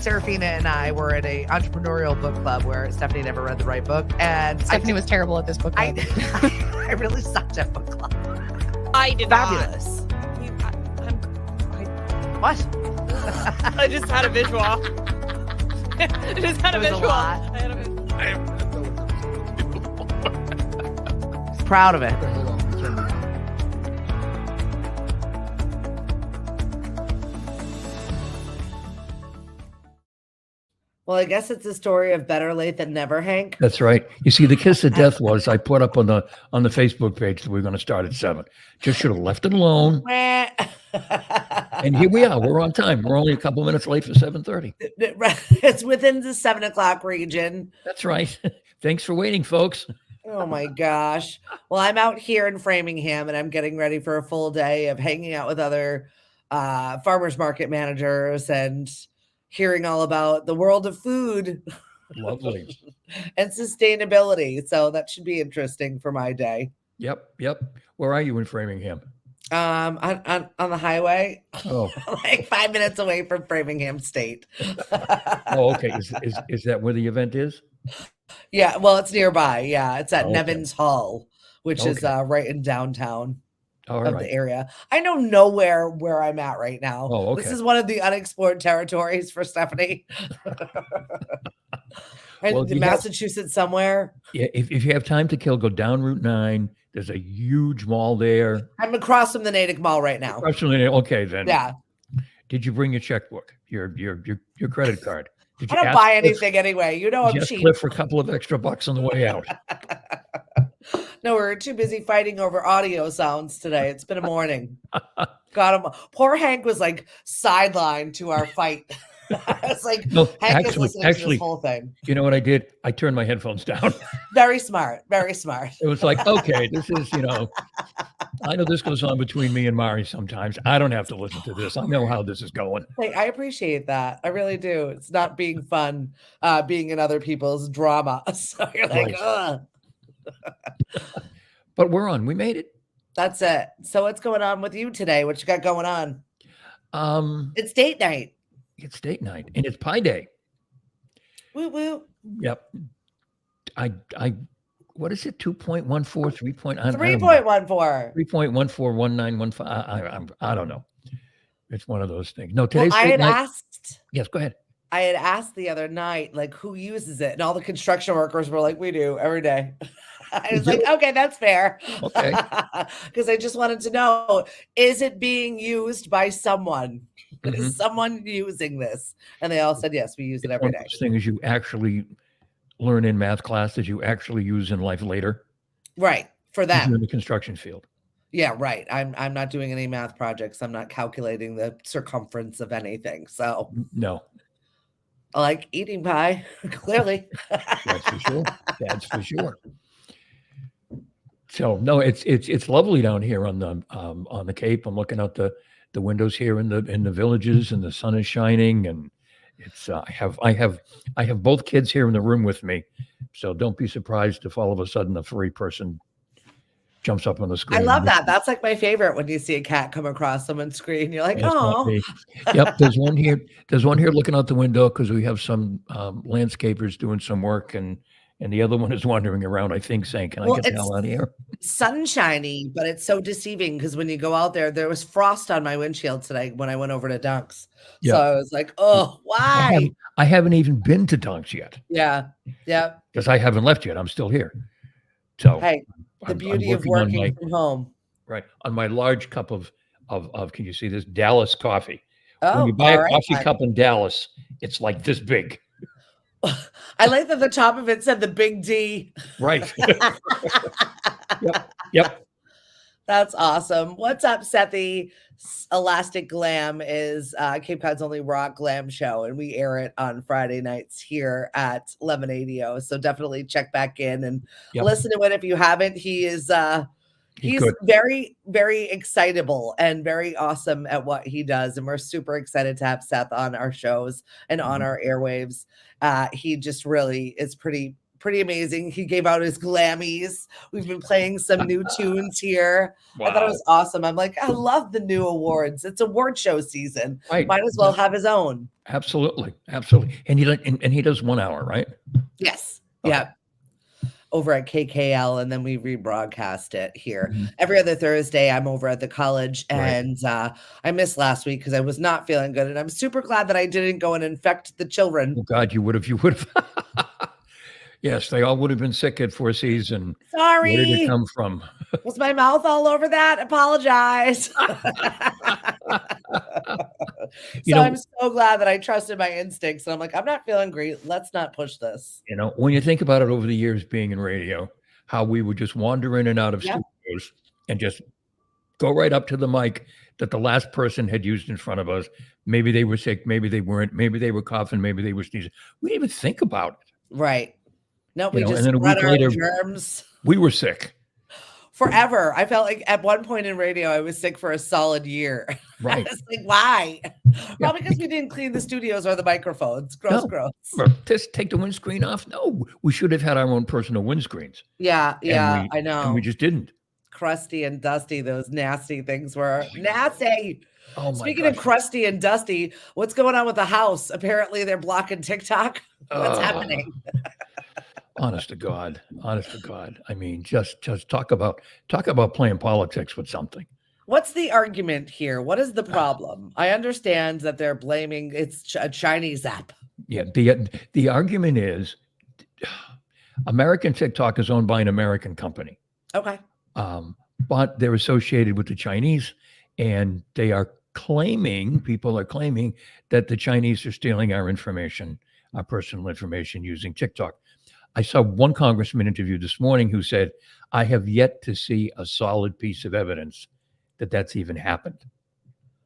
Serafina and I were at a entrepreneurial book club where Stephanie never read the right book, and Stephanie was terrible at this book club. I really sucked at book club. I did Fabulous. What? I just had a visual. I just had a It was a visual. lot. I had a visual. Proud of it. Well, I guess it's a story of better late than never, Hank. That's right. You see, the kiss of death was I put up on the Facebook page that we're going to start at 7. Just should have left it alone. And here we are. We're on time. We're only a couple minutes late for 7:30. It's within the 7 o'clock region. That's right. Thanks for waiting, folks. Oh my gosh. Well, I'm out here in Framingham and I'm getting ready for a full day of hanging out with other farmers market managers and hearing all about the world of food. Lovely. And sustainability. So that should be interesting for my day. Yep. Where are you in Framingham? On the highway, Oh, like 5 minutes away from Framingham State. oh, okay. Is that where the event is? Yeah, well, it's nearby. Yeah, it's at Okay. Nevins Hall, which is Okay. right in downtown All of right. the area. I know nowhere where I'm at right now. Oh, okay. This is one of the unexplored territories for Stephanie. Well, And if you Massachusetts somewhere. Yeah, if you have time to kill, go down Route 9. There's a huge mall there. I'm across from the Natick Mall right now. Okay, then. Yeah, Did you bring your checkbook, your credit card? Did I you don't ask buy Cliff- anything anyway. You know did I'm you ask cheap. Cliff for a couple of extra bucks on the way out? No, we're too busy fighting over audio sounds today. It's been a morning. Got him. Poor Hank was like sidelined to our fight. It's like No, Hank is listening to actually, this whole thing. you know what I did? I turned my headphones down. Very smart. Very smart. It was like, okay, this is, I know this goes on between me and Mari sometimes. I don't have to listen to this. I know how this is going. Like, I appreciate that. I really do. It's not being fun, being in other people's drama. So you're like, Right. ugh. But we're on. We made it. That's it. So what's going on with you today? What you got going on? It's date night. It's date night and it's Pie Day. Woo woo. Yep. I what is it? 2.14, 3 point, I don't know. 3.14. 3.141915. I don't know. It's one of those things. No, Well, today's I date had night. asked. Yes, go ahead. I had asked the other night, like, who uses it? And all the construction workers were like, we do every day. I was like, okay, that's fair. Okay. Because I just wanted to know, is it being used by someone? Mhm. Is someone using this? And they all said, yes, we use it every One day. of those things you actually learn in math class that you actually use in life later. Right. For If you're them. in the construction field. Yeah, right. I'm not doing any math projects. I'm not calculating the circumference of anything. So No, I like eating pie, clearly. that's for sure. That's for sure. So no, it's lovely down here on the Cape. I'm looking out the windows here in the villages, and the sun is shining, and it's I have both kids here in the room with me, so don't be surprised if all of a sudden a furry person jumps up on the screen. I love that. That's like my favorite when you see a cat come across someone's screen. You're like, That's not oh, me. Yep, there's one here. There's one here looking out the window because we have some landscapers doing some work, and the other one is wandering around. I think saying, "Can Well, I get the it's- hell out of here?" sunshiny, but it's so deceiving because when you go out there was frost on my windshield today when I went over to Dunks. Yeah. So I was like, oh, why? I haven't even been to Dunks yet Yeah. Yeah. because I haven't left yet. I'm still here. So Hey, the I'm beauty of working on working from home. on my large cup of can you see this Dallas coffee? Oh, When you buy a all right. coffee cup in Dallas, it's like this big. I like that the top of it said the big D. Right. Yep. That's awesome. What's up, Sethi? Elastic Glam is Cape Cod's only rock glam show, and we air it on Friday nights here at 1180. So definitely check back in and Yep. listen to it if you haven't. He's good. very, very excitable and very awesome at what he does. And we're super excited to have Seth on our shows and on Mhm. our airwaves. He just really is pretty pretty amazing. He gave out his Glammies. We've been playing some new tunes here. I thought it Wow. was awesome. I'm like, I love the new awards. It's award show season. Right. Might as well have his own. Absolutely. And he does 1 hour, right? Yes. Okay. Yeah. Over at KKL, and then we rebroadcast it here. Mhm. Every other Thursday, I'm over at the college, Right. and I missed last week because I was not feeling good, and I'm super glad that I didn't go and infect the children. Oh God, you would have. Yes, they all would have been sick at Four Seasons. Where did it Sorry. come from? Was my mouth all over that? Apologize. You So know- I'm so glad that I trusted my instincts. And I'm like, I'm not feeling great. Let's not push this. You know, when you think about it over the years being in radio, how we would just wander in and out of Yeah. studios and just go right up to the mic that the last person had used in front of us. Maybe they were sick, maybe they weren't, maybe they were coughing, maybe they were sneezing. We didn't even think about it. Right. No, You we know, just and then a spread week our later- germs We were sick. forever. I felt like at one point in radio, I was sick for a solid year. Right. It's like, why? Probably because we didn't clean the studios or the microphones. Gross, No. gross. Or just take the windscreen off. No, we should have had our own personal windscreens. Yeah, yeah, I And know. we just didn't. Crusty and dusty, those nasty things were nasty. Oh my Speaking gosh. of crusty and dusty, what's going on with the house? Apparently, they're blocking TikTok. What's happening? Honest to God. I mean, just talk about playing politics with something. What's the argument here? What is the problem? I understand that they're blaming it's a Chinese app. Yeah, the argument is American TikTok is owned by an American company, Okay. but they're associated with the Chinese, and they are people are claiming that the Chinese are stealing our information, our personal information using TikTok. I saw one congressman interview this morning who said, I have yet to see a solid piece of evidence that that's even happened.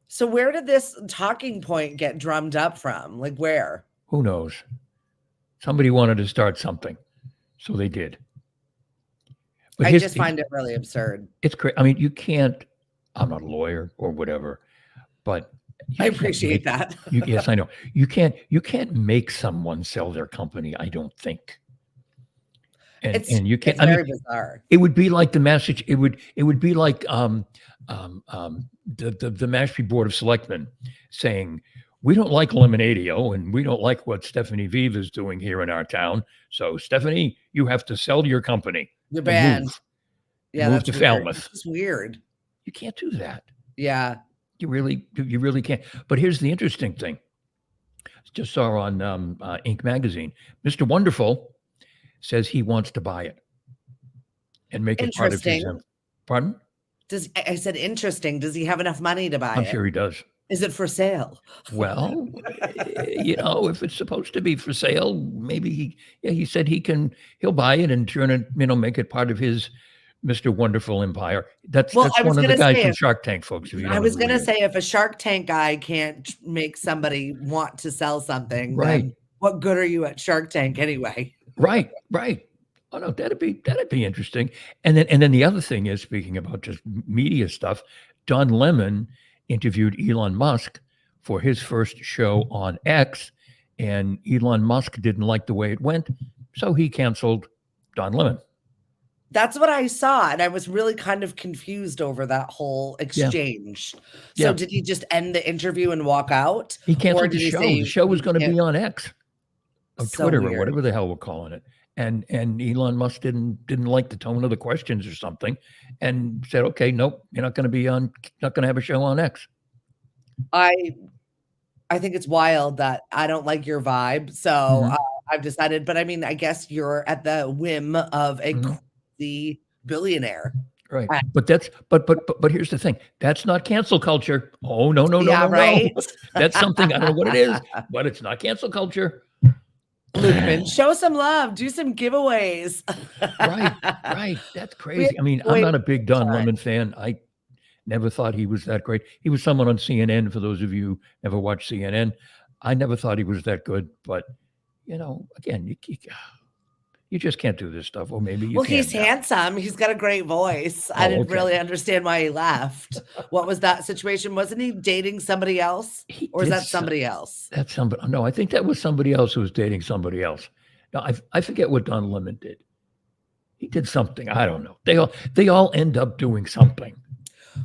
So where did this talking point get drummed up from? Like where? Who knows? Somebody wanted to start something, so they did. But I here's- just find it really absurd. it's crazy. I mean, you can't. I'm not a lawyer or whatever, but you I can't appreciate make- that. yes, I know. You can't make someone sell their company. I don't think. And you can't. It's I mean, very bizarre. it would be like the message. It would be like the Mashpee Board of Selectmen saying, we don't like Lemonadio and we don't like what Stephanie Vive is doing here in our town. So Stephanie, you have to sell your company. You're and banned. move. Yeah, Move that's to weird. Falmouth. It's weird. You can't do that. Yeah. You really can't. But here's the interesting thing. Just saw on Inc. magazine, Mr. Wonderful says he wants to buy it and make it part of his. Interesting. Pardon? I said interesting. Does he have enough money to buy I'm it? sure he does. Is it for sale? Well, if it's supposed to be for sale, maybe he said he'll buy it and turn it, make it part of his Mr. Wonderful empire. That's Well, I was one of the gonna guys say from if- Shark Tank, folks. If you I don't was know who going he to is. say if a Shark Tank guy can't make somebody want to sell something, Right. then what good are you at Shark Tank anyway? Right. Oh no, that'd be interesting. And then the other thing is, speaking about just media stuff, Don Lemon interviewed Elon Musk for his first show on X, and Elon Musk didn't like the way it went, so he canceled Don Lemon. That's what I saw. And I was really kind of confused over that whole exchange. So Yeah. did he just end the interview and walk out? He canceled did the he show. say The show was he going to can't- be on X, or So Twitter, or weird. whatever the hell we're calling it. And Elon Musk didn't like the tone of the questions or something, and said, "Okay, nope, you're not going to have a show on X." I think it's wild that I don't like your vibe. So Mhm. I've decided, but I mean, I guess you're at the whim of a Mhm. crazy billionaire. Right. Right. But here's the thing. That's not cancel culture. Oh, no. Yeah, right? That's something, I don't know what it is, but it's not cancel culture. Lukeman, show some love, do some giveaways. Right. That's crazy. I mean, I'm wait not a big Don time. Lemon fan. I never thought he was that great. He was someone on CNN, for those of you who never watched CNN. I never thought he was that good, but again, you just can't do this stuff. Or maybe you Well, can he's now. handsome. He's got a great voice. I Oh, didn't okay. really understand why he left. What was that situation? Wasn't he dating somebody else? He Or is did that somebody else? That's somebody. No, I think that was somebody else who was dating somebody else. No, I forget what Don Lemon did. He did something. I don't know. They all end up doing something.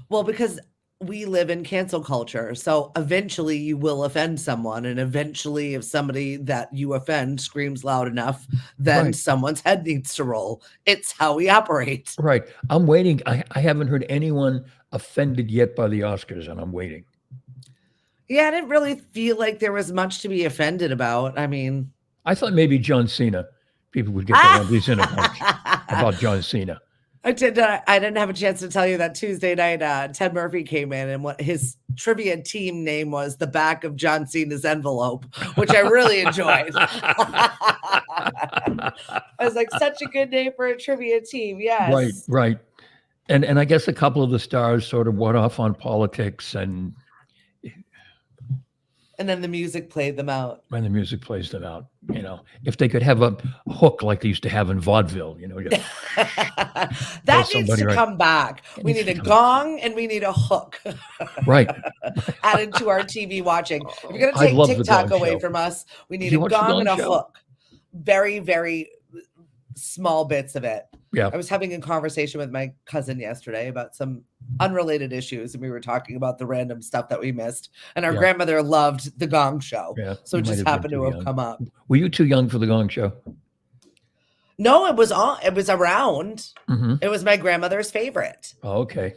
Well, because we live in cancel culture. So eventually you will offend someone. And eventually, if somebody that you offend screams loud enough, then Right. someone's head needs to roll. It's how we operate. Right. I'm waiting. I haven't heard anyone offended yet by the Oscars, and I'm waiting. Yeah, I didn't really feel like there was much to be offended about. I mean, I thought maybe John Cena, people would get their undies in a bunch about John Cena. I didn't have a chance to tell you that Tuesday night, Ted Murphy came in and what his trivia team name was the back of John Cena's envelope, which I really enjoyed. I was like, such a good name for a trivia team. Yes. Right. And I guess a couple of the stars sort of went off on politics, and then the music played them out. when the music plays them out, if they could have a hook like they used to have in vaudeville, just That needs somebody to right. come back. It We needs need to a come gong and we need a hook right. added to our TV watching. If you're going to I take love the TikTok Gong away Show. from us, we need you a watch the gong Gong and a Show? hook. Very, very small bits of it. Yeah. I was having a conversation with my cousin yesterday about some unrelated issues, and we were talking about the random stuff that we missed. And our Yeah. grandmother loved the Gong Show. Yeah. So you it might just have been happened to too have young. come up. Were you too young for the Gong Show? No, it was on. It was around. Mm-hmm. It was my grandmother's favorite. Oh, okay.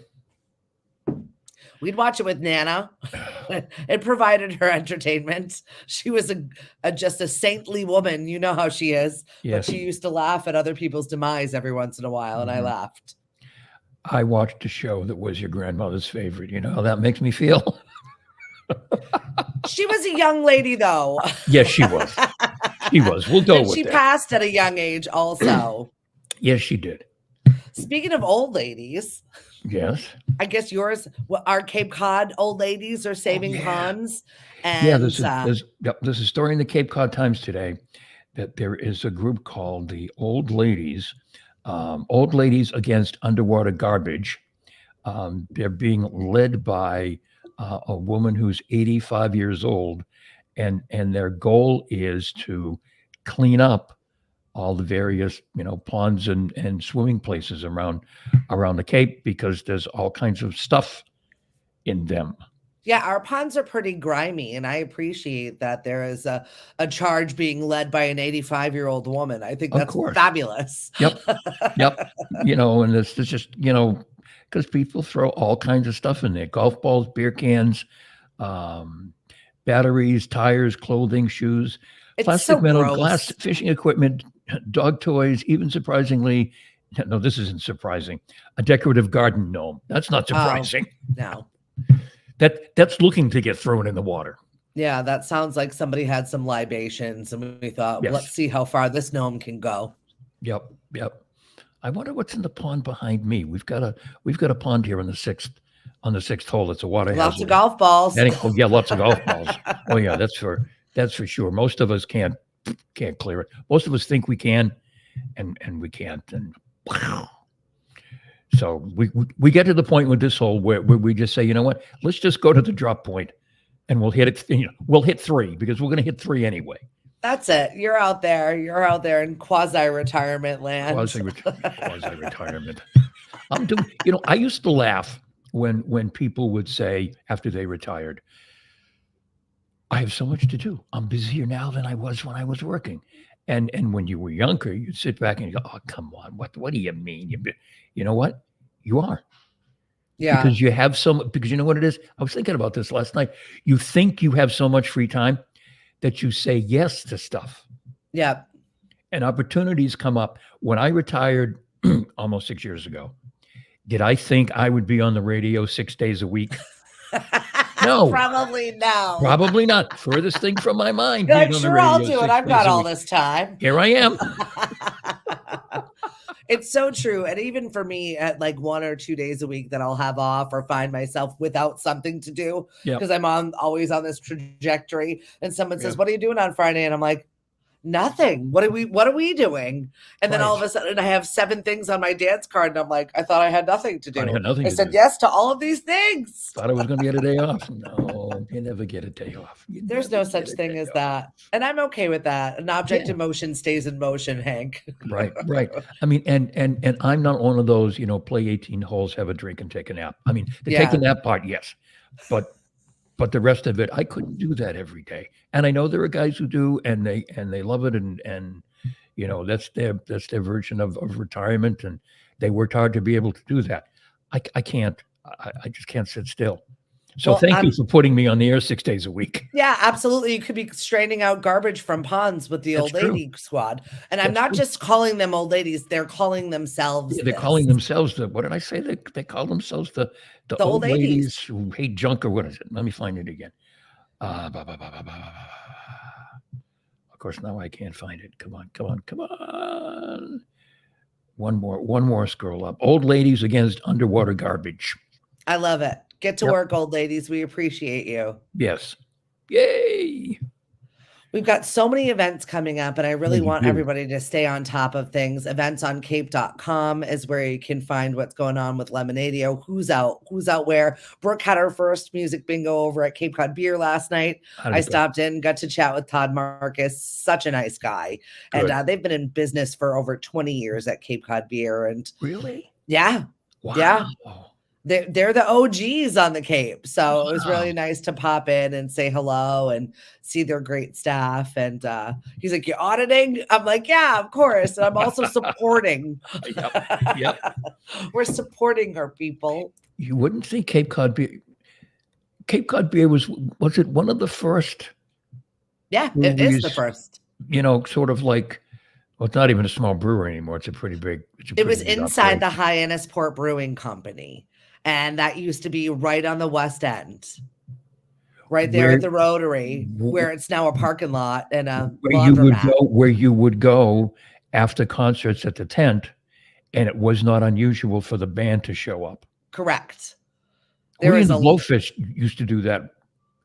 We'd watch it with Nana. It provided her entertainment. She was just a saintly woman. You know how she is. Yes. But she used to laugh at other people's demise every once in a while, and I Mhm. laughed. I watched a show that was your grandmother's favorite. You know how that makes me feel? She was a young lady, though. Yes, she was. She was. We'll go And with she that. passed at a young age also. Yes, she did. Speaking of old ladies, Yes. I guess yours, our Cape Cod old ladies are saving yeah. ponds. And Yeah, there's a story in the Cape Cod Times today that there is a group called the Old Ladies Against Underwater Garbage. They're being led by a woman who's 85 years old, and their goal is to clean up all the various ponds and swimming places around the Cape, because there's all kinds of stuff in them. yeah, our ponds are pretty grimy, and I appreciate that there is a charge being led by an 85-year-old woman. I think Of that's course. fabulous. Yep. And it's just because people throw all kinds of stuff in there: golf balls, beer cans, batteries, tires, clothing, shoes, It's plastic, so metal, gross. glass, fishing equipment, dog toys, even surprisingly, no, this isn't surprising, a decorative garden gnome. That's not surprising. No. That's looking to get thrown in the water. Yeah, that sounds like somebody had some libations, and we thought, Yes. let's see how far this gnome can go. Yep. I wonder what's in the pond behind me. We've got a pond here on the sixth hole. It's a water Lots hazard. of golf balls. Oh yeah, lots of golf balls. Oh yeah, that's for sure. Most of us can't clear it. Most of us think we can, and we can't. And wow. So we get to the point with this hole where we just say, you know what? Let's just go to the drop point, and we'll hit it. We'll hit 3 because we're going to hit 3 anyway. That's it. You're out there in quasi-retirement land. Quasi-retirement. I'm doing. I used to laugh when people would say after they retired, I have so much to do. I'm busier now than I was when I was working. And when you were younger, you'd sit back and you go, oh, come on. What do you mean? You know what? You are. Yeah. Because you have because you know what it is? I was thinking about this last night. You think you have so much free time that you say yes to stuff. Yeah. And opportunities come up. When I retired almost 6 years ago, did I think I would be on the radio 6 days a week? No. Probably no. Probably not. Furthest thing from my mind. You're like, being on the sure, I'll radio do it. 6 I've days got a all week. this time. Here I am. It's so true. And even for me, at like 1 or 2 days a week that I'll have off or find myself without something to do, Yep. because I'm always on this trajectory. And someone says, Yep. what are you doing on Friday? And I'm like, Nothing. What are we doing? And then all of Right. a sudden I have 7 things on my dance card and I'm like, I thought I had nothing to I do. had nothing I to said do. yes to all of these things. Thought I was going to get a day off. No, you never get a day off. You There's never no such get a thing day as off. that. And I'm okay with that. An object Yeah. in motion stays in motion, Hank. Right, right. I mean, and I'm not one of those, play 18 holes, have a drink, and take a nap. I mean, the take a Yeah. nap part, yes, but the rest of it, I couldn't do that every day. And I know there are guys who do, and they love it, and that's their version of retirement, and they worked hard to be able to do that. I can't. I just can't sit still. So Well, thank you for putting me on the air 6 days a week. Yeah, absolutely. You could be straining out garbage from ponds with the That's old true. lady squad. And I'm That's not true. just calling them old ladies, they're calling themselves Yeah, they're this. calling themselves what did I say? They call themselves the The old old ladies. ladies who hate junk, or what is it? Let me find it again. Bah, bah, bah, bah, bah, bah, bah, bah. Of course, now I can't find it. Come on, come on, come on. One more scroll up. Old ladies against underwater garbage. I love it. Get to Yep. work, old ladies. We appreciate you. Yes. Yay. We've got so many events coming up, and I really you want do. everybody to stay on top of things. Eventsoncape.com is where you can find what's going on with Lemonadio, who's out where. Brooke had her first music bingo over at Cape Cod Beer last night. How did I it go? stopped in, got to chat with Todd Marcus, such a nice guy. Good. And they've been in business for over 20 years at Cape Cod Beer. And Really? yeah, Wow. Yeah. they're the OGs on the Cape. So it was really Wow. nice to pop in and say hello and see their great staff. And he's like, "You're auditing?" I'm like, "Yeah, of course." And I'm also supporting. Yep. We're supporting our people. You wouldn't think Cape Cod Beer. Cape Cod Beer was it one of the first? Yeah, it is the Breweries, first. Sort of like, well, it's not even a small brewery anymore. It's a pretty big. It was inside the Hyannisport Brewing Company. And that used to be right on the West End, right there at the Rotary, where it's now a parking lot and a laundromat. Where you would go after concerts at the tent, and it was not unusual for the band to show up. Correct. There is a Blowfish used to do that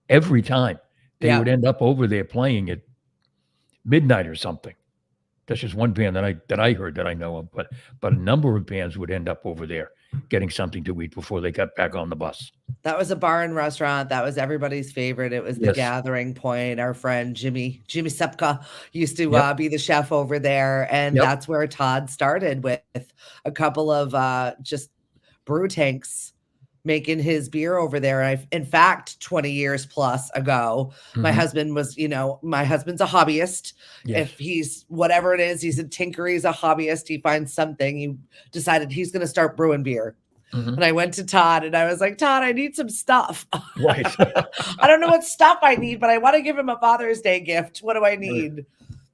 every time. They would end up over there playing at midnight or something. That's just one band that I heard that I know of, but a number of bands would end up over there getting something to eat before they got back on the bus. That was a bar and restaurant. That was everybody's favorite. It was the gathering point. Our friend Jimmy Sepka used to be the chef over there. And that's where Todd started with a couple of just brew tanks making his beer over there. In fact, 20 years plus ago, my husband was, my husband's a hobbyist. Yes. If he's whatever it is, he's a tinker, he's a hobbyist. He finds something. He decided he's going to start brewing beer. And I went to Todd and I was like, "Todd, I need some stuff." Right. I don't know what stuff I need, but I want to give him a Father's Day gift. What do I need?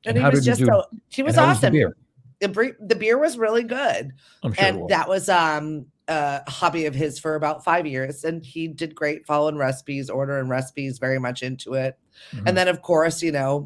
And he was just he was awesome. The beer was really good. I'm sure. And that was a hobby of his for about 5 years, and he did great following recipes, ordering recipes, very much into it. And then of course,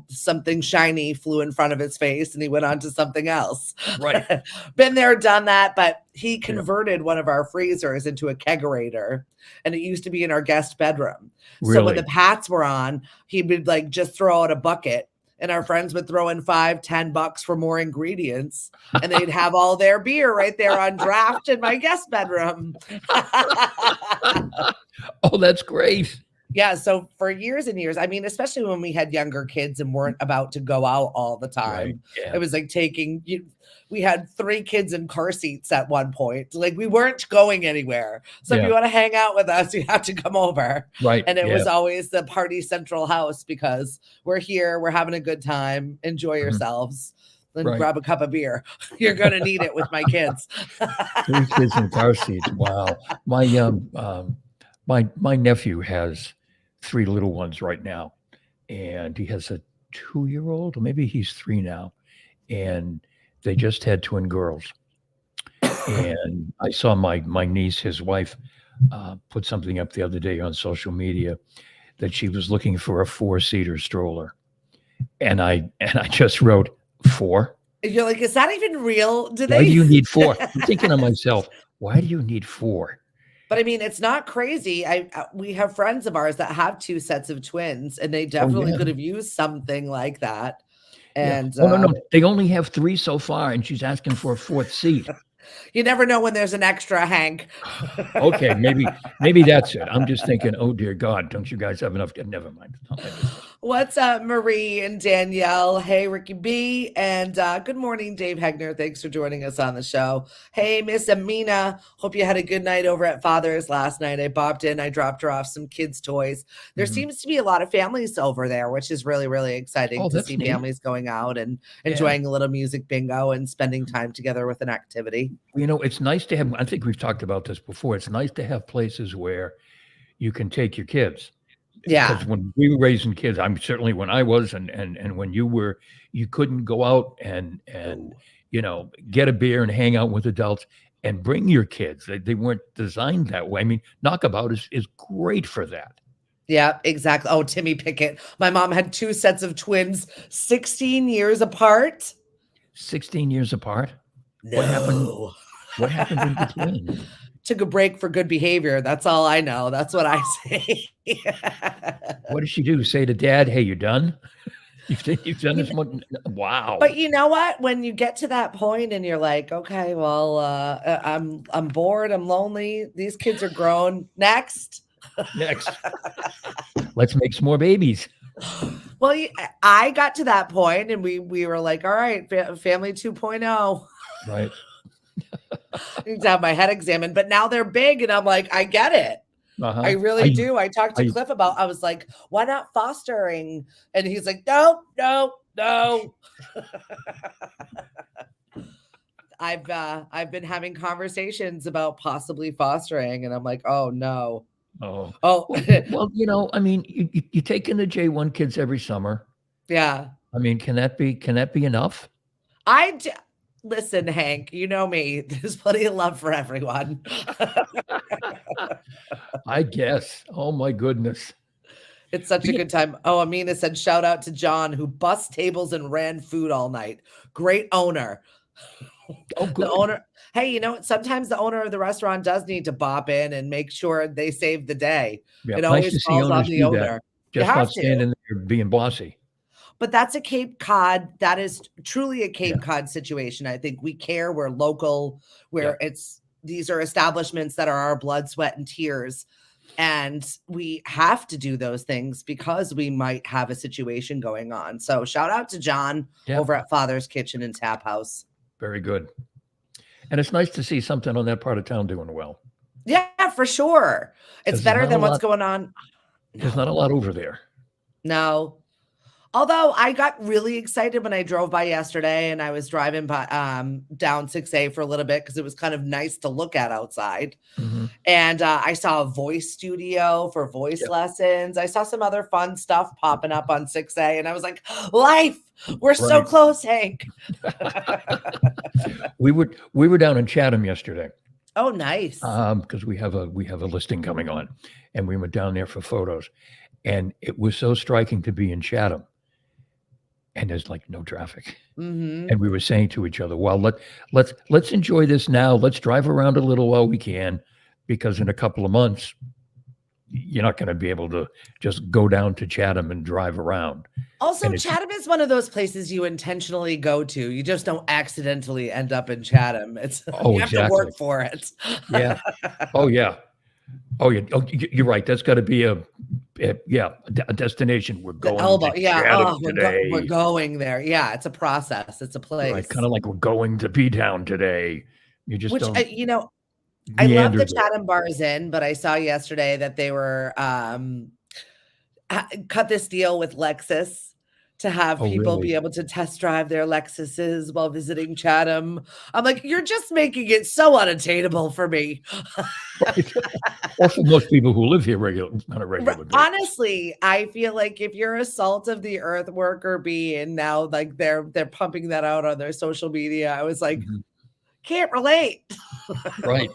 something shiny flew in front of his face and he went on to something else. Right. Been there, done that, but he converted one of our freezers into a kegerator, and it used to be in our guest bedroom. Really? So when the Pats were on, he would just throw out a bucket, and our friends would throw in $5-10 for more ingredients, and they'd have all their beer right there on draft in my guest bedroom. Oh, that's great. Yeah. So for years and years, I mean, especially when we had younger kids and weren't about to go out all the time, Right. Yeah. it was like we had 3 kids in car seats at one point. Like, we weren't going anywhere. So if you want to hang out with us, you have to come over. Right. And it was always the Party Central house, because we're here, we're having a good time, enjoy yourselves. Then grab a cup of beer. You're going to need it with my kids. 3 kids in car seats. Wow. My nephew has 3 little ones right now, and he has a 2-year-old, or maybe he's 3 now, and they just had twin girls. And I saw my niece, his wife, put something up the other day on social media that she was looking for a 4-seater stroller, and I just wrote 4. You're like, is that even real? Why do you need 4? I'm thinking to myself, why do you need 4? But I mean, it's not crazy. We have friends of ours that have 2 sets of twins, and they definitely could have used something like that. Yeah. And Oh, no. They only have 3 so far, and she's asking for a 4th seat. you never know when there's an extra, Hank. Okay, maybe that's it. I'm just thinking, oh dear God, don't you guys have enough? Never mind. What's up, Marie and Danielle? Hey, Ricky B. And good morning, Dave Hegner. Thanks for joining us on the show. Hey, Miss Amina. Hope you had a good night over at Father's last night. I bopped in. I dropped her off some kids' toys. There seems to be a lot of families over there, which is really, really exciting to see families going out and enjoying a little music bingo and spending time together with an activity. You know, it's nice to have, I think we've talked about this before. It's nice to have places where you can take your kids. Yeah. Because when we were raising kids, I'm certainly when I was and when you were, you couldn't go out and get a beer and hang out with adults and bring your kids. They weren't designed that way. I mean, Knockabout is great for that. Yeah, exactly. Oh, Timmy Pickett. My mom had 2 sets of twins, 16 years apart. 16 years apart? No. What happened in between? Took a break for good behavior. That's all I know. That's what I say. What did she do? Say to dad, hey, you done? You've done this one? Wow. But you know what? When you get to that point and you're like, okay, well, I'm bored. I'm lonely. These kids are grown. Next. Let's make some more babies. Well, I got to that point and we were like, all right, family 2.0. Right. I need to have my head examined, but now they're big and I'm like, I get it. I really do. I talked to Cliff about, I was like, why not fostering? And he's like, no. I've been having conversations about possibly fostering and I'm like, oh no. Oh. Well, I mean, you take in the J1 kids every summer. Yeah. I mean, can that be enough? Listen, Hank, you know me. There's plenty of love for everyone. I guess. Oh, my goodness. It's such a good time. Oh, Amina said, shout out to John, who bussed tables and ran food all night. Great owner. Oh, good. The owner. Hey, you know, sometimes the owner of the restaurant does need to bop in and make sure they save the day. Yeah, it always falls on the owner. Just not standing there being bossy. But that's a Cape Cod. That is truly a Cape Cod situation. I think we care. We're local. These are establishments that are our blood, sweat, and tears. And we have to do those things because we might have a situation going on. So shout out to John over at Father's Kitchen and Tap House. Very good. And it's nice to see something on that part of town doing well. Yeah, for sure. It's better than what's going on. There's not a lot over there. No. Although I got really excited when I drove by yesterday and I was driving by, down 6A for a little bit because it was kind of nice to look at outside. And I saw a voice studio for voice lessons. I saw some other fun stuff popping up on 6A and I was like, life, we're so close, Hank. We were down in Chatham yesterday. Oh, nice. Because we have a listing coming on and we went down there for photos and it was so striking to be in Chatham. And there's like no traffic. And we were saying to each other, well, let's enjoy this now. Let's drive around a little while we can, because in a couple of months, you're not going to be able to just go down to Chatham and drive around. Also, Chatham is one of those places you intentionally go to. You just don't accidentally end up in Chatham. You have to work for it. Yeah. Oh, yeah. Oh, yeah. Oh, you're right. That's got to be a destination. We're going to Chatham today. We're going there. Yeah, it's a process. It's a place. Right, kind of like we're going to P-Town today. You just don't. I love the Chatham Bars Inn, but I saw yesterday that they were cut this deal with Lexus to have people be able to test drive their Lexuses while visiting Chatham. I'm like, you're just making it so unattainable for me. Right. Or for most people who live here on a regular basis. Honestly, I feel like if you're a salt of the earth worker bee and now like they're pumping that out on their social media, I was like, can't relate. Right.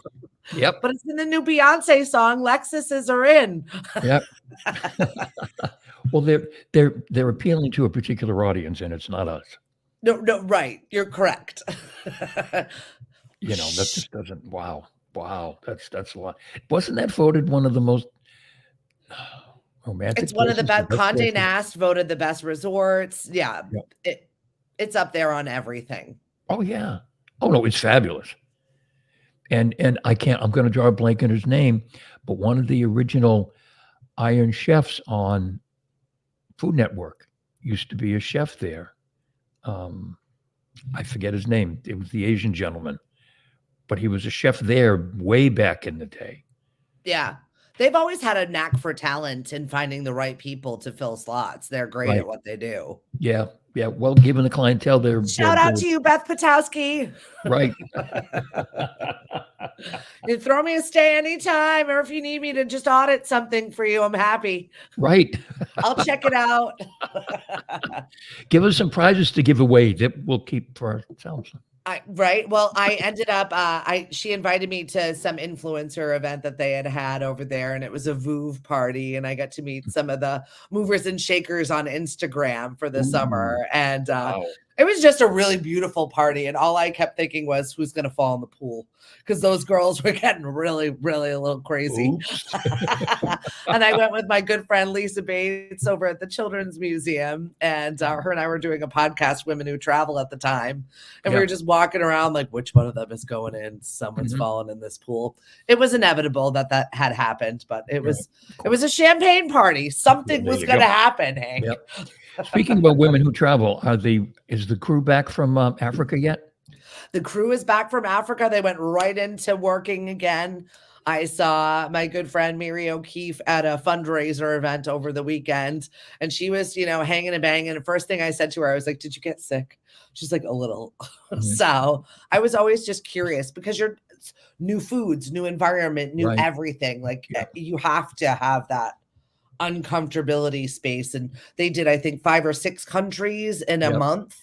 Yep. But it's in the new Beyonce song, Lexuses are in. Yep. Well, they're appealing to a particular audience, and it's not us. No, right. You're correct. That just doesn't. Wow, that's a lot. Wasn't that voted one of the most romantic? It's one of the best. Condé Nast voted the best resorts. Yeah. Yep. It's up there on everything. Oh yeah. Oh no, it's fabulous. And I'm going to draw a blank on his name, but one of the original Iron Chefs on Food Network used to be a chef there. I forget his name. It was the Asian gentleman, but he was a chef there way back in the day. Yeah. They've always had a knack for talent and finding the right people to fill slots. They're great Right. at what they do. Yeah. Yeah. Well, given the clientele, Shout out to you, Beth Patowski. right. You throw me a stay anytime, or if you need me to just audit something for you, I'm happy. Right. I'll check it out. Give us some prizes to give away that we'll keep for ourselves. Right. Well, I ended up, she invited me to some influencer event that they had over there, and it was a VOOV party, and I got to meet some of the movers and shakers on Instagram for the summer. And Wow. it was just a really beautiful party. And all I kept thinking was, who's going to fall in the pool? Because those girls were getting really, really a little crazy. And I went with my good friend Lisa Bates over at the Children's Museum, and her and I were doing a podcast, Women Who Travel, at the time, and we were just walking around like, which one of them is going in? Someone's fallen in this pool. It was inevitable that had happened, but it was a champagne party. Something was going to happen, Hank. Yep. Speaking about Women Who Travel, is the crew back from Africa yet? The crew is back from Africa. They went right into working again. I saw my good friend Mary O'Keefe at a fundraiser event over the weekend, and she was, hanging and banging. And the first thing I said to her, I was like, "Did you get sick?" She's like, "A little." So I was always just curious, because you're new foods, new environment, new everything. Like you have to have that uncomfortability space. And they did, I think, 5 or 6 countries in a month.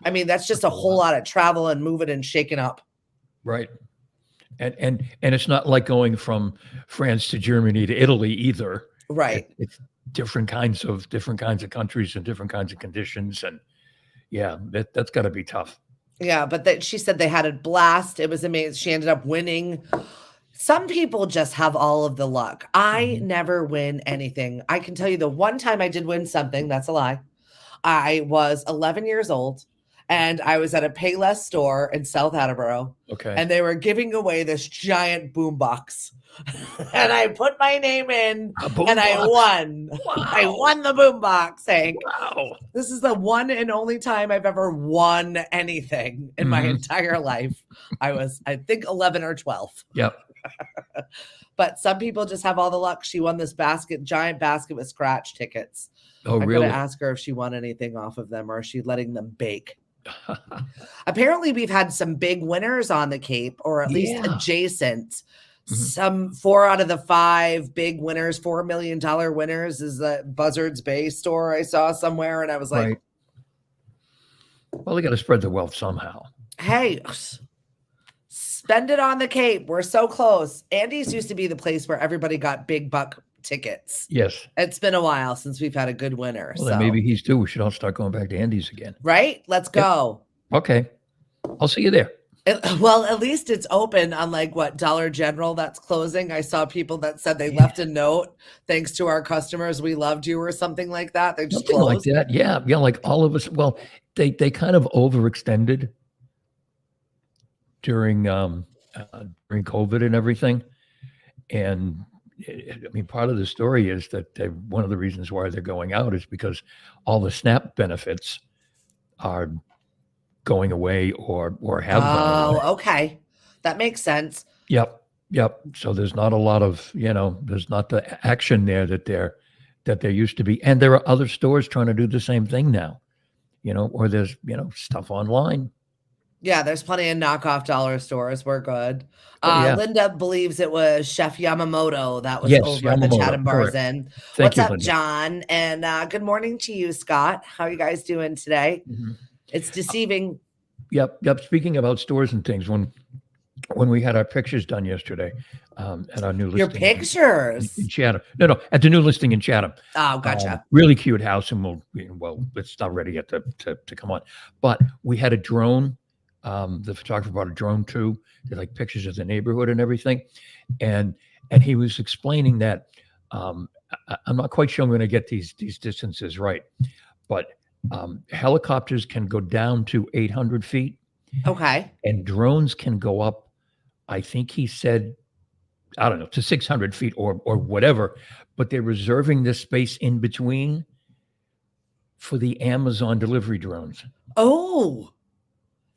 I mean, that's just a whole lot of travel and moving and shaking up. Right. And it's not like going from France to Germany to Italy either. Right. It's different kinds of countries and different kinds of conditions. And yeah, that's got to be tough. Yeah. But she said they had a blast. It was amazing. She ended up winning. Some people just have all of the luck. I never win anything. I can tell you the one time I did win something, that's a lie. I was 11 years old, and I was at a Payless store in South Attleboro. Okay. And they were giving away this giant boombox. And I put my name in, and I won. Wow. I won the boombox, Hank. Wow. This is the one and only time I've ever won anything in my entire life. I was, I think, 11 or 12. Yep. But some people just have all the luck. She won this giant basket with scratch tickets. Oh, I'm really? going to ask her if she won anything off of them, or is she letting them bake? Apparently, we've had some big winners on the Cape, or at least adjacent. Some 4 out of the 5 big winners, $4 million winners, is the Buzzards Bay store I saw somewhere. And I was like, well, they got to spread the wealth somehow. Hey, spend it on the Cape. We're so close. Andy's used to be the place where everybody got big buck tickets. Yes. It's been a while since we've had a good winner. Well, then maybe he's due. We should all start going back to Andy's again. Right? Let's go. Okay. I'll see you there. Well, at least it's open, unlike Dollar General that's closing. I saw people that said they left a note, thanks to our customers, we loved you, or something like that. They just Something closed. like that. Yeah. Yeah. Like all of us. Well, they kind of overextended during COVID and everything. And I mean, part of the story is that one of the reasons why they're going out is because all the SNAP benefits are going away or have gone away. Okay. That makes sense. Yep. So there's not a lot of, there's not the action there that there used to be. And there are other stores trying to do the same thing now, or there's, stuff online. Yeah, there's plenty of knockoff dollar stores. We're good. Yeah. Linda believes it was Chef Yamamoto that was Yes, over at the Yamamoto, Chatham Bars correct. Inn. Thank What's you, up, Linda. John? And good morning to you, Scott. How are you guys doing today? It's deceiving. Yep. Speaking about stores and things, when we had our pictures done yesterday at our new listing. Your pictures. in Chatham. No, at the new listing in Chatham. Oh, gotcha. Really cute house, and it's not ready yet to come on. But we had a drone. The photographer brought a drone too. Did like pictures of the neighborhood and everything, and he was explaining that I'm not quite sure I'm going to get these distances right, but Helicopters can go down to 800 feet, Okay. and drones can go up. I think he said, I don't know, to 600 feet or whatever. But they're reserving this space in between for the Amazon delivery drones. Oh,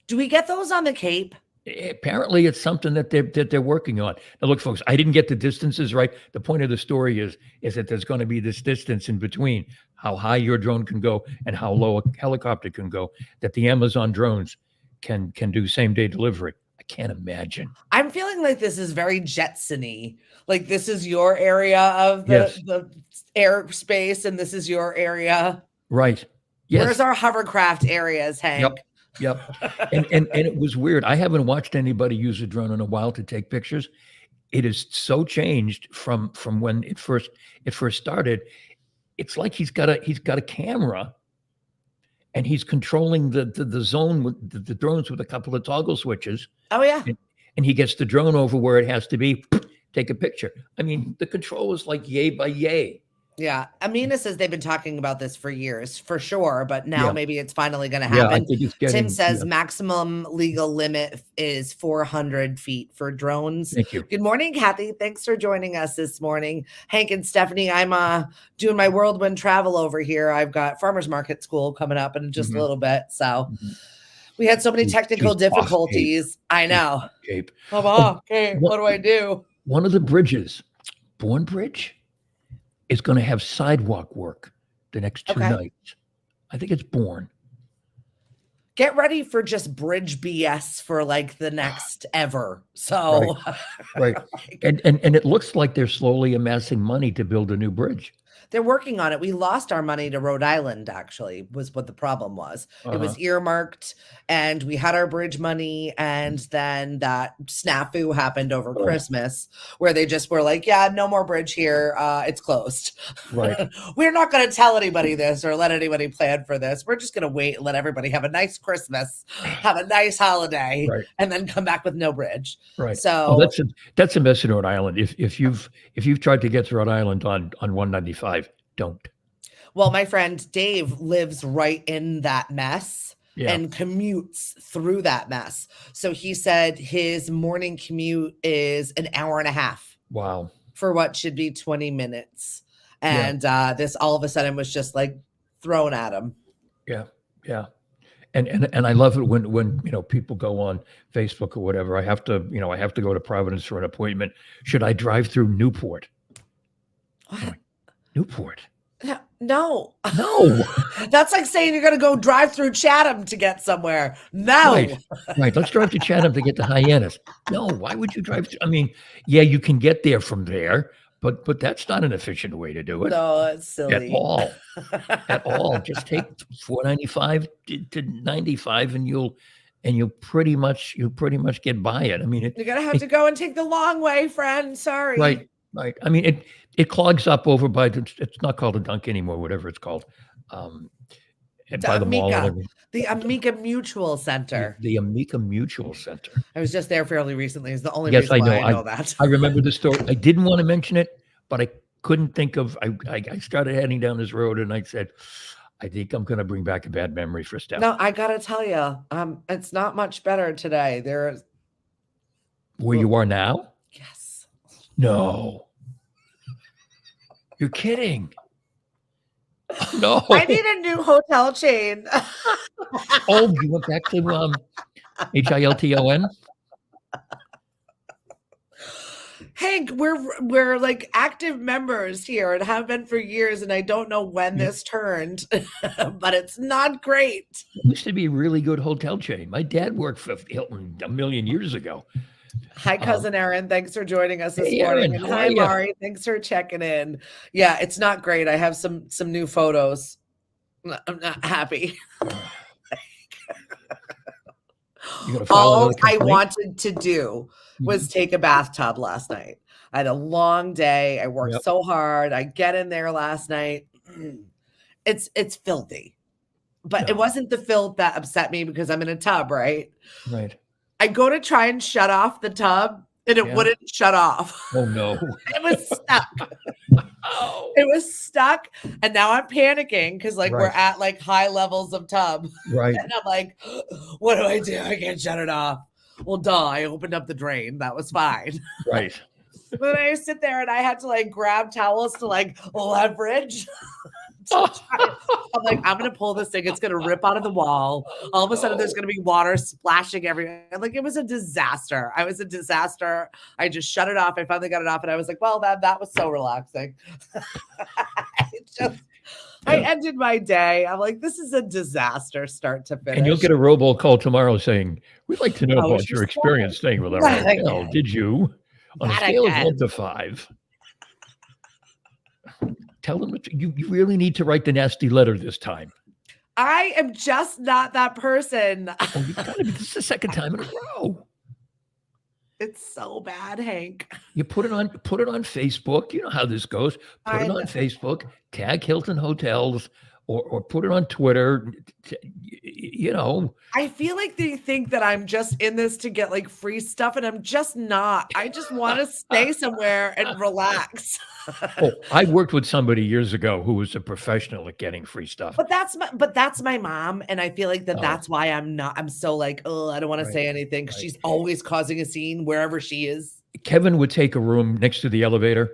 do we get those on the Cape? Apparently, it's something that they're working on. Now, look, folks, I didn't get the distances right. The point of the story is that there's going to be this distance in between how high your drone can go and how low a helicopter can go. That the Amazon drones can do same day delivery. I can't imagine. I'm feeling like this is very Jetson-y. Like this is your area of Yes. the airspace, and this is your area. Right. Yes. Where's our hovercraft areas, Hank? Yep. And it was weird. I haven't watched anybody use a drone in a while to take pictures. It is so changed from when it first started. It's like he's got a camera, and he's controlling the zone with the drones with a couple of toggle switches. Oh yeah. And he gets the drone over where it has to be. Take a picture. I mean, the control is like yay by yay. Yeah. Amina says they've been talking about this for years, for sure, but now Yeah. maybe it's finally going to Yeah, happen. I think it's getting. Tim says yeah. maximum legal limit is 400 feet for drones. Thank you. Good morning, Kathy. Thanks for joining us this morning. Hank and Stephanie, I'm doing my whirlwind travel over here. I've got farmers market school coming up in just a little bit. So we had so many technical She's off, difficulties. I know. Cape. I'm off. Okay, what do I do? One of the bridges, Bourne Bridge, is going to have sidewalk work the next 2 Okay. nights. I think it's Bourne. Get ready for just bridge BS for like the next ever. So Right. And it looks like they're slowly amassing money to build a new bridge. they're working on it. We lost our money to Rhode Island, actually, was what the problem was. It was earmarked, and we had our bridge money, and then that snafu happened over Christmas, where they just were like, yeah, no more bridge here. It's closed. Right. We're not going to tell anybody this or let anybody plan for this. We're just going to wait and let everybody have a nice Christmas, have a nice holiday, Right. and then come back with no bridge. Right. So That's a mess in Rhode Island. If you've tried to get to Rhode Island on 195, don't. well, my friend Dave lives right in that mess Yeah. and commutes through that mess. So he said his morning commute is an hour and a half Wow. for what should be 20 minutes. Yeah. And this all of a sudden was just like thrown at him. Yeah. Yeah. And I love it when people go on Facebook or whatever. I have to go to Providence for an appointment. Should I drive through Newport? What? Newport? No. No. That's like saying you're going to go drive through Chatham to get somewhere. No. Right. Let's drive to Chatham to get to Hyannis. No. Why would you drive? I mean, yeah, you can get there from there, but that's not an efficient way to do it. No, it's At silly. all. At all. Just take 495 to 95, and you'll pretty much get by it. I mean, You're going to have to go and take the long way, friend. Sorry. right. I mean, it clogs up over by it's not called a dunk anymore, whatever it's called. By the mall. Amica. And The Amica Mutual Center. the Amica Mutual Center. I was just there fairly recently. It's the only Yes, reason I why know. I know that. I remember the story. I didn't want to mention it, but I couldn't think of. I started heading down this road, and I said, I think I'm going to bring back a bad memory for Steph. No, I gotta tell you, it's not much better today. Where you are now? Yes. No. You're kidding. No. I need a new hotel chain. Oh, you went back to Hilton? Hank, we're like active members here and have been for years, and I don't know when this turned, but it's not great. It used to be a really good hotel chain. My dad worked for Hilton a million years ago. Hi, cousin Aaron. Thanks for joining us this Hey, morning. Aaron, And how hi, are ya? Mari. Thanks for checking in. Yeah, it's not great. I have some new photos. I'm not happy. You gonna file All another I complaint? wanted to do was take a bathtub last night. I had a long day. I worked Yep. so hard. I get in there last night. It's filthy. But Yeah. it wasn't the filth that upset me because I'm in a tub, right? Right. I go to try and shut off the tub and it Yeah. wouldn't shut off. Oh no. It was stuck. Oh. It was stuck, and now I'm panicking because like we're Right. at like high levels of tub, Right. and I'm like, what do I do? I can't shut it off. Well, duh, I opened up the drain. That was fine. Right. But then I sit there and I had to like grab towels to like leverage. I'm like, I'm gonna pull this thing. It's gonna rip out of the wall. All of a sudden, there's gonna be water splashing everywhere. Like it was a disaster. I was a disaster. I just shut it off. I finally got it off, and I was like, well, that was so relaxing. I ended my day. I'm like, this is a disaster start to finish. And you'll get a robocall tomorrow saying, "We'd like to know Oh, about she's your experience staying with our Not hotel. again. Did you, on a Not scale of again. 1 to 5?" Tell them that you really need to write the nasty letter this time. I am just not that person. Oh, you gotta be, this is the second time in a row. It's so bad, Hank. You put it on Facebook. You know how this goes. Put I it on know. Facebook, tag Hilton Hotels, or put it on Twitter. You know, I feel like they think that I'm just in this to get like free stuff, and I'm just not. I just want to stay somewhere and relax. oh, I worked with somebody years ago who was a professional at getting free stuff. But that's my mom, and I feel like Oh. that's why I'm so like, oh, I don't want Right, to say anything because right. she's always causing a scene wherever she is. Kevin would take a room next to the elevator,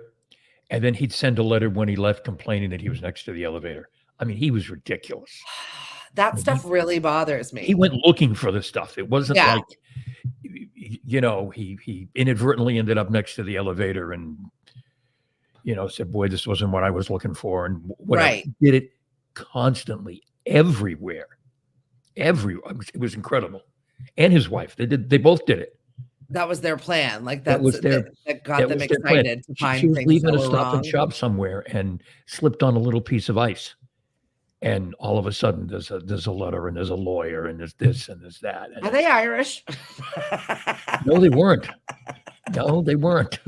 and then he'd send a letter when he left complaining that he was next to the elevator. I mean, he was ridiculous. That stuff really bothers me. He went looking for the stuff. It wasn't Yeah. like, you know, he inadvertently ended up next to the elevator and, you know, said, boy, this wasn't what I was looking for. And whatever. Right. He did it constantly, everywhere. Everywhere. It was incredible. And his wife, they both did it. That was their plan. Like That was that got that them was their plan. excited to find She was things leaving that a were Stop wrong. and Shop somewhere and slipped on a little piece of ice. And all of a sudden, there's a letter and there's a lawyer and there's this and there's that. And Are they Irish? no, they weren't. No, they weren't.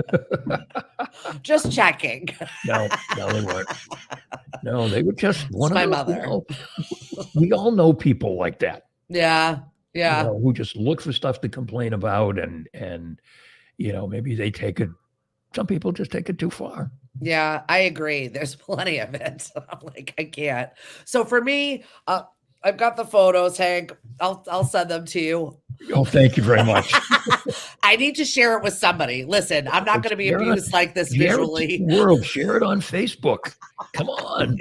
Just checking. No, they weren't. No, they were just one my of those, mother. you know, we all know people like that. Yeah. Yeah. You know, who just look for stuff to complain about and you know, maybe they take it. Some people just take it too far. Yeah, I agree. There's plenty of it. I'm like, I can't. So for me, I've got the photos, Hank. I'll send them to you. Oh, thank you very much. I need to share it with somebody. Listen, I'm not going to be Share it- abused like this Share it to visually. the world. Share it on Facebook. Come on.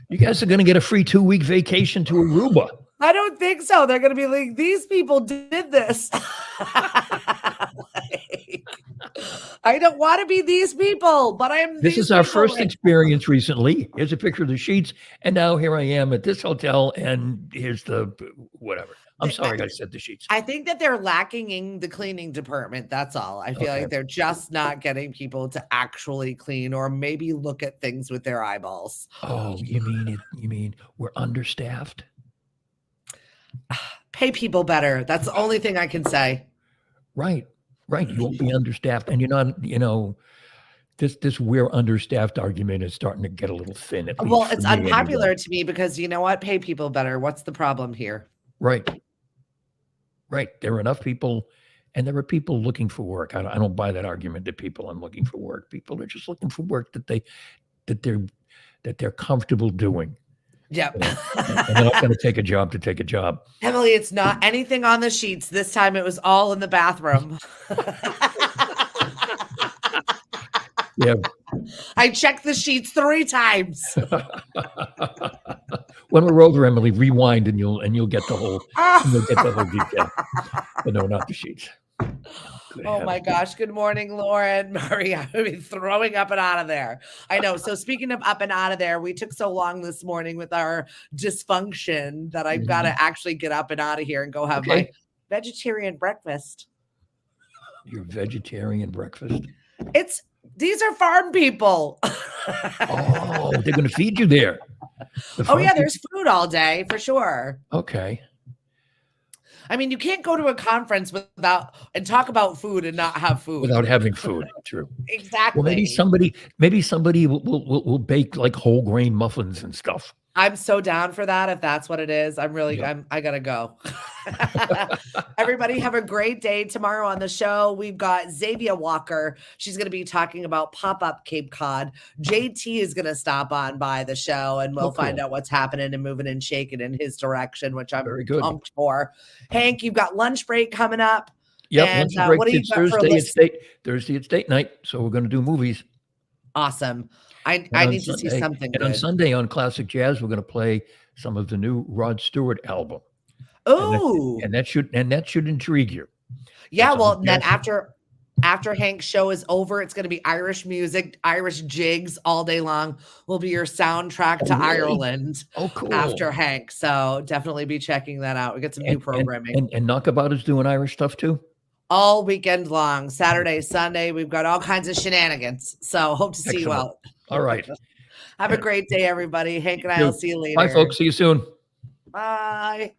You guys are going to get a free 2-week vacation to Aruba. I don't think so. They're going to be like, these people did this. I don't want to be these people, but I'm. This these is our people. first experience recently. Here's a picture of the sheets. And now here I am at this hotel. And here's the whatever. I'm sorry I said the sheets. I think that they're lacking in the cleaning department. That's all. I feel Okay. like they're just not getting people to actually clean or maybe look at things with their eyeballs. Oh, you mean we're understaffed? Pay people better. That's the only thing I can say. Right. You won't be understaffed. And you're not, you know, this we're understaffed argument is starting to get a little thin. At least Well, for it's me anyway. unpopular to me because you know what? Pay people better. What's the problem here? Right. There are enough people, and there are people looking for work. I don't buy that argument that people aren't looking for work. People are just looking for work that they're comfortable doing. Yep. You know, and they're not going to take a job to take a job. Emily, it's not anything on the sheets. This time it was all in the bathroom. Yeah. I checked the sheets 3 times. When we're over, Emily, rewind and you'll get the whole detail. But no, not the sheets. Good Oh my heavens. gosh. Good morning, Lauren. Maria, I've been throwing up and out of there. I know. So speaking of up and out of there, we took so long this morning with our dysfunction that I've got to actually get up and out of here and go have my Okay. vegetarian breakfast. Your vegetarian breakfast. These are farm people. Oh, they're going to feed you there. The Oh farm yeah, people- there's food all day for sure. Okay. I mean, you can't go to a conference and talk about food and not have food. Without having food. True. Exactly. Well, maybe somebody will bake like whole grain muffins and stuff. I'm so down for that. If that's what it is, Yep. I gotta go. Everybody have a great day tomorrow on the show. We've got Xavier Walker. She's going to be talking about pop-up Cape Cod. JT is going to stop on by the show and we'll find cool. out what's happening and moving and shaking in his direction, which I'm Very good. pumped for. Hank, you've got lunch break coming up. Yep. And lunch break. what do you It's got for Thursday. listeners? Thursday it's date night. So we're going to do movies. Awesome. I on need to see Sunday- something And on good. Sunday on Classic Jazz, we're going to play some of the new Rod Stewart album. Oh, And that should intrigue you. yeah. it's Well, on then jazz. after Hank's show is over, it's going to be Irish music, Irish jigs all day long. Will be your soundtrack to Oh, really? Ireland Oh, cool. after Hank. So definitely be checking that out. We get some new programming And Knockabout is doing Irish stuff too. all weekend long. Saturday, Sunday, we've got all kinds of shenanigans. So hope to see you Excellent. out. All right. Have a great day, everybody. Hank and I You will see you later. Bye, folks. See you soon. Bye.